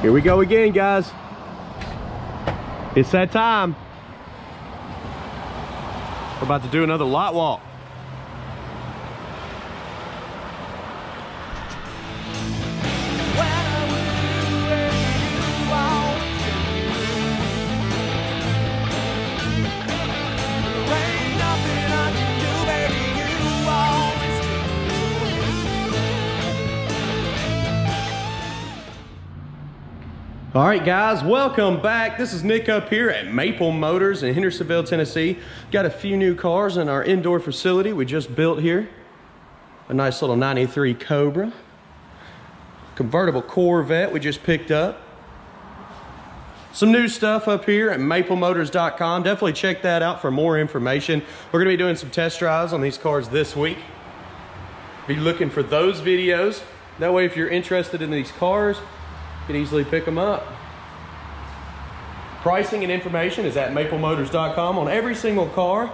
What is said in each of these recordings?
Here we go again, guys. It's that time. We're about to do another lot walk. All right, guys, welcome back. This is Nick up here at Maple Motors in Hendersonville, Tennessee. Got a few new cars in our indoor facility we just built here. A nice little 93 Cobra. Convertible Corvette we just picked up. Some new stuff up here at maplemotors.com. Definitely check that out for more information. We're gonna be doing some test drives on these cars this week. Be looking for those videos. That way, if you're interested in these cars, you can easily pick them up. Pricing and information is at maplemotors.com on every single car.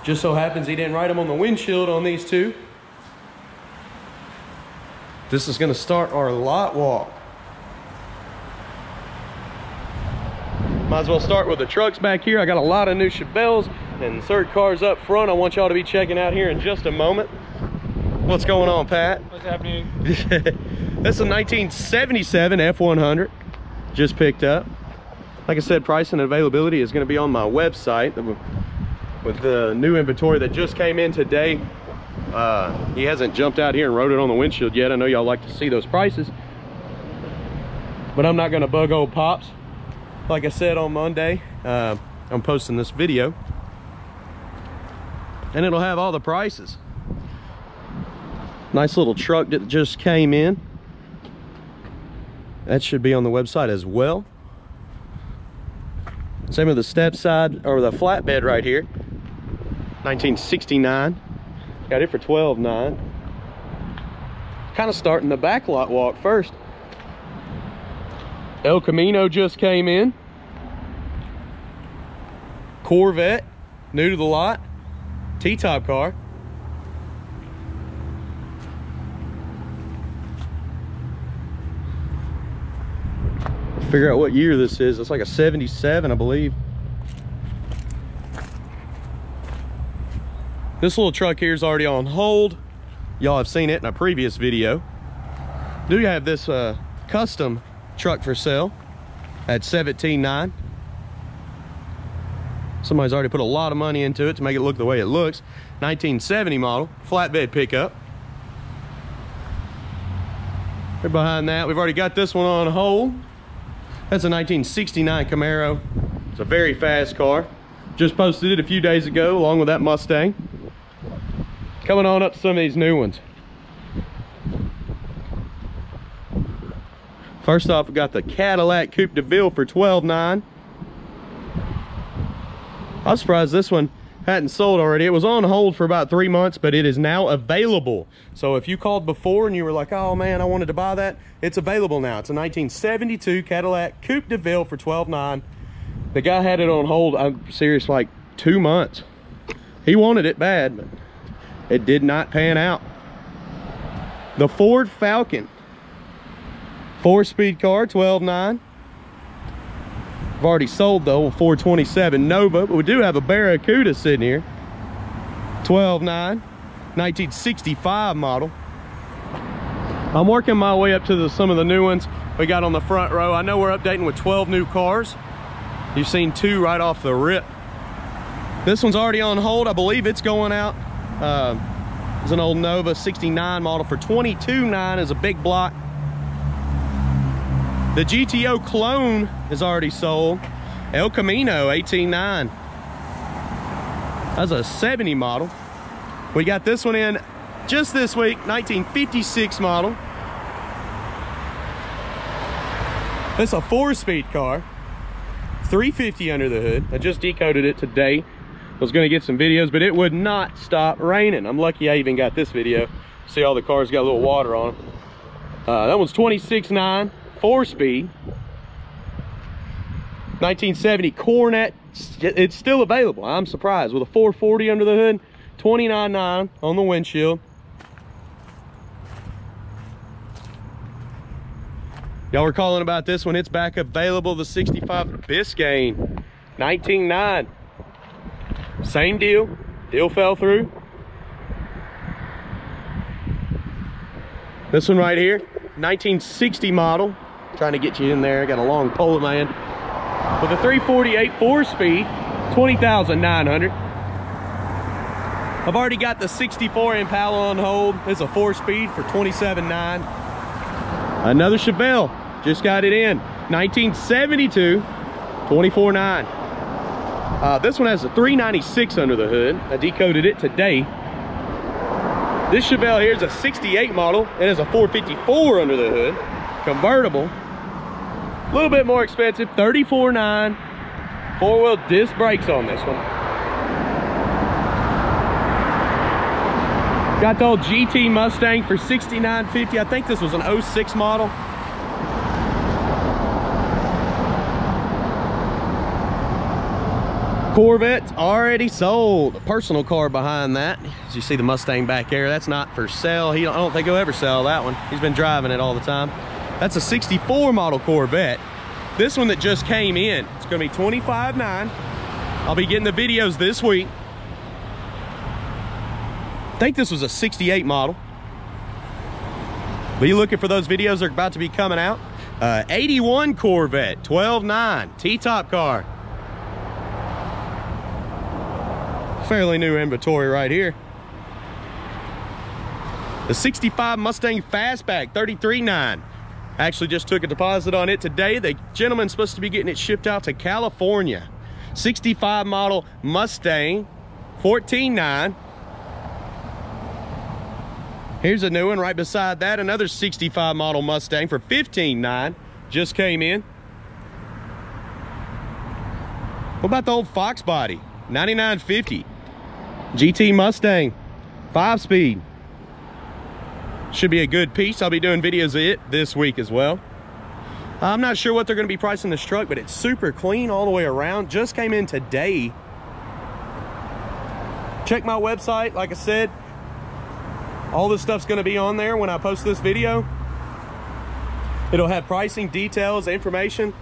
Just so happens he didn't write them on the windshield on these two. This is going to start our lot walk. Might as well start with the trucks back here. I got a lot of new Chevelles and third cars up front I want y'all to be checking out here in just a moment. What's going on, Pat? What's happening? That's a 1977 F100, just picked up. Like I said, price and availability is going to be on my website with the new inventory that just came in today. He hasn't jumped out here and wrote it on the windshield yet. I know y'all like to see those prices, but I'm not going to bug old Pops. Like I said on Monday, I'm posting this video, and it'll have all the prices. Nice little truck that just came in. That should be on the website as well. Same with the step side, or the flatbed right here. 1969. Got it for $12,900. Kind of starting the back lot walk first. El Camino just came in. Corvette, new to the lot. T-top car. Figure out what year this is. It's like a 77, I believe. This little truck here is already on hold. Y'all have seen it in a previous video. Do you have this custom truck for sale at $17,900? Somebody's already put a lot of money into it to make it look the way it looks. 1970 model, flatbed pickup. Right behind that, we've already got this one on hold. That's a 1969 Camaro. It's a very fast car. Just posted it a few days ago along with that Mustang. Coming on up to some of these new ones. First off, we got the Cadillac Coupe de Ville for $12,900. I was surprised this one hadn't sold already. It was on hold for about 3 months, but it is now available. So if you called before and you were like, oh man, I wanted to buy that, it's available now. It's a 1972 Cadillac Coupe de Ville for $12,900. The guy had it on hold, I'm serious, like 2 months. He wanted it bad, but it did not pan out. The Ford Falcon, 4-speed car, $12,900. I've already sold the old 427 Nova, but we do have a Barracuda sitting here. $12,900, 1965 model. I'm working my way up to some of the new ones we got on the front row. I know we're updating with 12 new cars. You've seen 2 right off the rip. This one's already on hold. I believe it's going out. It's an old Nova 69 model for $22,900 as a big block. The GTO clone is already sold. El Camino, $18,900. That's a 70 model. We got this one in just this week, 1956 model. It's a 4-speed car, 350 under the hood. I just decoded it today. I was gonna get some videos, but it would not stop raining. I'm lucky I even got this video. See, all the cars got a little water on them. That one's $26,900. 4-speed 1970 Cornet. It's still available. I'm surprised, with a 440 under the hood, $29,900 on the windshield. Y'all were calling about this one. It's back available, the 65 Biscayne, 19.9. Same deal. Deal fell through. This one right here, 1960 model. Trying to get you in there. I got a long pole in my hand. With a 348 4-speed, 20,900. I've already got the 64 Impala on hold. It's a 4-speed for 27,900. Another Chevelle, just got it in, 1972, 24,900. This one has a 396 under the hood. I decoded it today. This Chevelle here is a 68 model. It has a 454 under the hood, convertible. A little bit more expensive, 34,900. 4-wheel disc brakes on this one. Got the old GT Mustang for $69.50. I think this was an 06 model. Corvette's already sold. A personal car behind that. As you see the Mustang back there, that's not for sale. I don't think he'll ever sell that one. He's been driving it all the time. That's a 64 model Corvette. This one that just came in, it's gonna be $25,900. I'll be getting the videos this week. I think this was a 68 model. Be looking for those videos that are about to be coming out. 81 Corvette, 12.9, T-top car. Fairly new inventory right here. The 65 Mustang Fastback, 33.9. Actually just took a deposit on it today. The gentleman's supposed to be getting it shipped out to California. 65 model Mustang, 14.9. Here's a new one right beside that, another 65 model Mustang for 15.9. Just came in. What about the old Fox body? 99.50. GT Mustang, 5-speed. Should be a good piece. I'll be doing videos of it this week as well. I'm not sure what they're going to be pricing this truck, but it's super clean all the way around. Just came in today. Check my website. Like I said, all this stuff's going to be on there when I post this video. It'll have pricing, details, information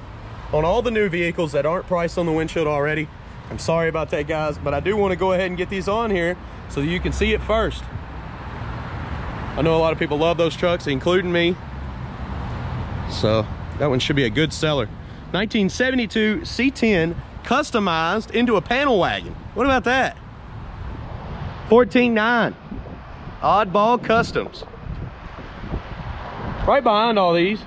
on all the new vehicles that aren't priced on the windshield already. I'm sorry about that, guys, but I do want to go ahead and get these on here so that you can see it first. I know a lot of people love those trucks, including me. So that one should be a good seller. 1972 C10 customized into a panel wagon. What about that? 14.9. Oddball Customs. Right behind all these,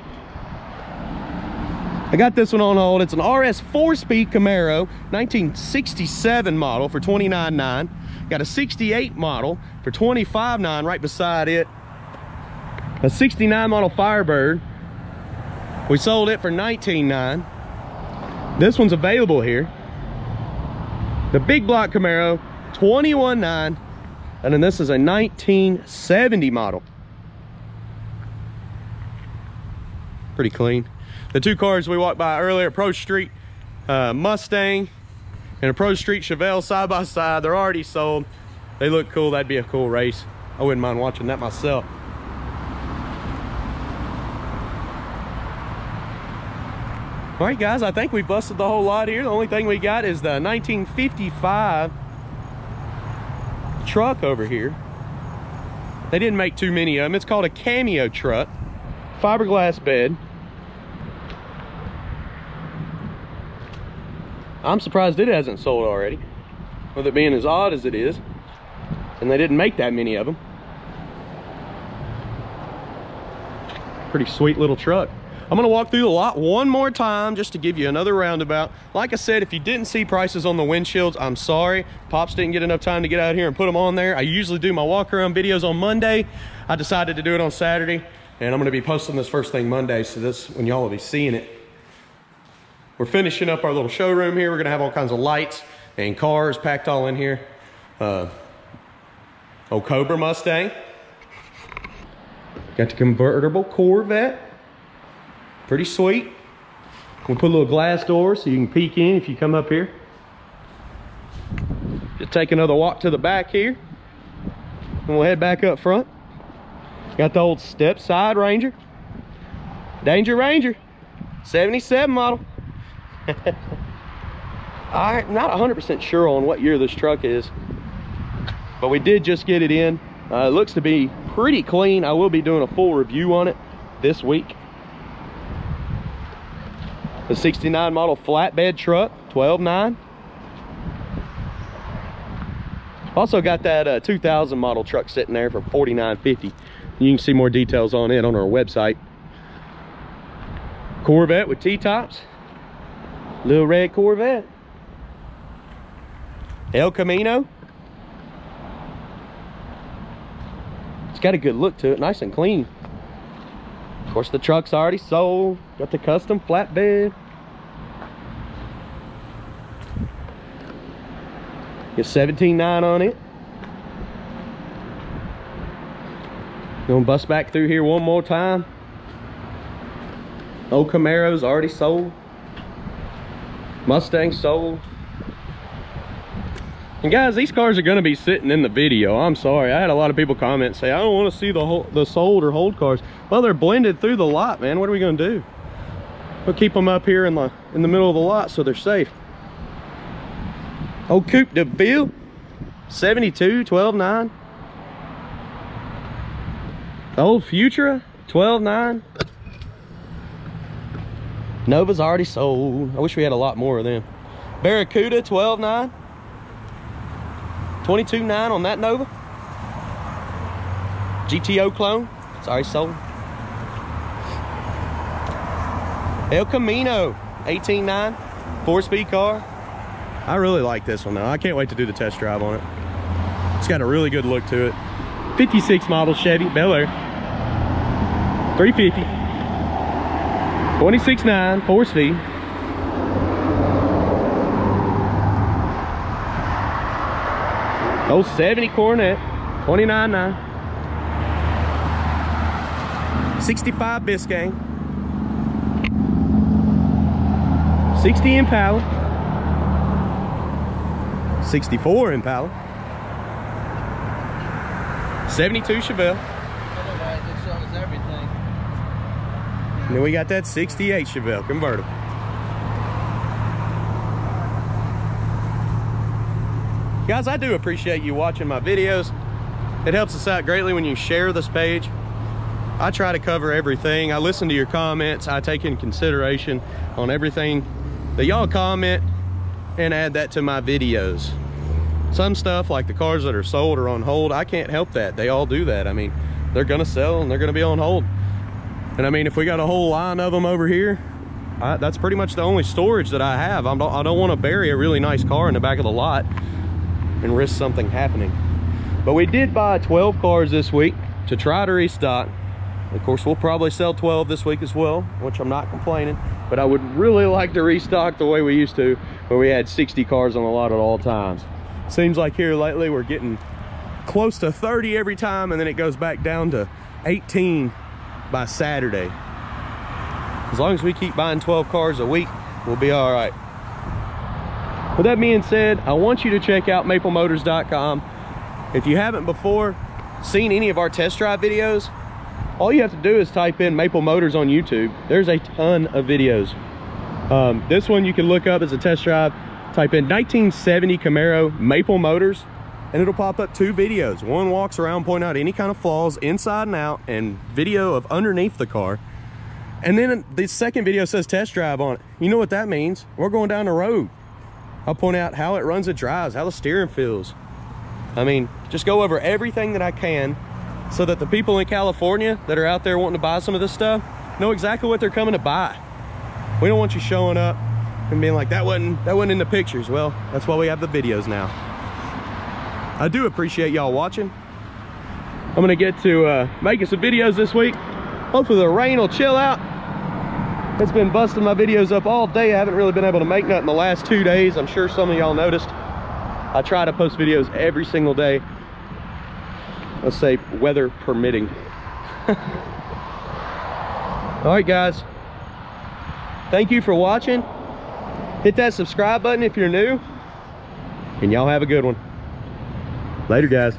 I got this one on hold. It's an RS 4-speed Camaro, 1967 model for 29.9. Got a 68 model for 25.9 right beside it. A 69 model Firebird. We sold it for 19.9. This one's available here. The big block Camaro, 21.9. And then this is a 1970 model. Pretty clean. The two cars we walked by earlier, Pro Street Mustang and a Pro Street Chevelle side by side, they're already sold. They look cool. That'd be a cool race. I wouldn't mind watching that myself. All right, guys, I think we busted the whole lot here. The only thing we got is the 1955 truck over here. They didn't make too many of them. It's called a cameo truck. Fiberglass bed. I'm surprised it hasn't sold already, with it being as odd as it is, and they didn't make that many of them. Pretty sweet little truck. I'm gonna walk through the lot one more time just to give you another roundabout. Like I said, if you didn't see prices on the windshields, I'm sorry. Pops didn't get enough time to get out here and put them on there. I usually do my walk around videos on Monday. I decided to do it on Saturday, and I'm gonna be posting this first thing Monday, so this when y'all will be seeing it. We're finishing up our little showroom here. We're gonna have all kinds of lights and cars packed all in here. Old Cobra Mustang. Got the convertible Corvette. Pretty sweet. We'll put a little glass door so you can peek in if you come up here. Just take another walk to the back here, and we'll head back up front. Got the old step side Ranger. Danger Ranger, 77 model. I'm not 100% sure on what year this truck is, but we did just get it in. It looks to be pretty clean. I will be doing a full review on it this week. The 69 model flatbed truck, 12.9. Also got that 2000 model truck sitting there for $49.50. You can see more details on it on our website. Corvette with T-tops. Little red Corvette. El Camino. It's got a good look to it, nice and clean. Of course, the truck's already sold. Got the custom flatbed. Get 17.9 on it. Gonna bust back through here one more time. Old Camaro's already sold. Mustang sold. And guys, these cars are gonna be sitting in the video. I'm sorry, I had a lot of people comment say, I don't want to see the sold or hold cars. Well, they're blended through the lot, man. What are we gonna do? We'll keep them up here in the middle of the lot so they're safe. Old Coupe de Ville, 72, 12.9. Old Futura, 12.9. Nova's already sold. I wish we had a lot more of them. Barracuda, 12.9. 22.9 on that Nova. GTO clone, it's already sold. El Camino, 18.9, 4-speed car. I really like this one though. I can't wait to do the test drive on it. It's got a really good look to it. 56 model Chevy Bel Air, 350, 26.9, 4-speed. Old 70 Coronet, 29.9. 65 Biscayne. 60 Impala. 64 Impala. 72 Chevelle. And then we got that 68 Chevelle convertible. Guys, I do appreciate you watching my videos. It helps us out greatly when you share this page. I try to cover everything. I listen to your comments. I take in consideration on everything that y'all comment and add that to my videos. Some stuff like the cars that are sold or on hold, I can't help that. They all do that. I mean, they're gonna sell and they're gonna be on hold. And I mean, if we got a whole line of them over here, that's pretty much the only storage that I have. I don't want to bury a really nice car in the back of the lot and risk something happening. But we did buy 12 cars this week to try to restock. Of course, we'll probably sell 12 this week as well, which I'm not complaining, but I would really like to restock the way we used to, where we had 60 cars on the lot at all times. Seems like here lately we're getting close to 30 every time, and then it goes back down to 18 by Saturday. As long as we keep buying 12 cars a week, we'll be all right. With that being said, I want you to check out maplemotors.com. If you haven't before seen any of our test drive videos, all you have to do is type in Maple Motors on YouTube. There's a ton of videos. This one you can look up as a test drive. Type in 1970 Camaro Maple Motors, and it'll pop up 2 videos. One walks around pointing out any kind of flaws inside and out, and video of underneath the car. And then the second video says test drive on it. You know what that means? We're going down the road. I'll point out how it runs and drives, how the steering feels. I mean, just go over everything that I can so that the people in California that are out there wanting to buy some of this stuff know exactly what they're coming to buy. We don't want you showing up and being like, that wasn't in the pictures. Well, that's why we have the videos now. I do appreciate y'all watching. I'm gonna get to making some videos this week. Hopefully the rain will chill out. It's been busting my videos up all day. I haven't really been able to make nothing the last 2 days. I'm sure some of y'all noticed. I try to post videos every single day. Let's say weather permitting. All right, guys. Thank you for watching. Hit that subscribe button if you're new. And y'all have a good one. Later, guys.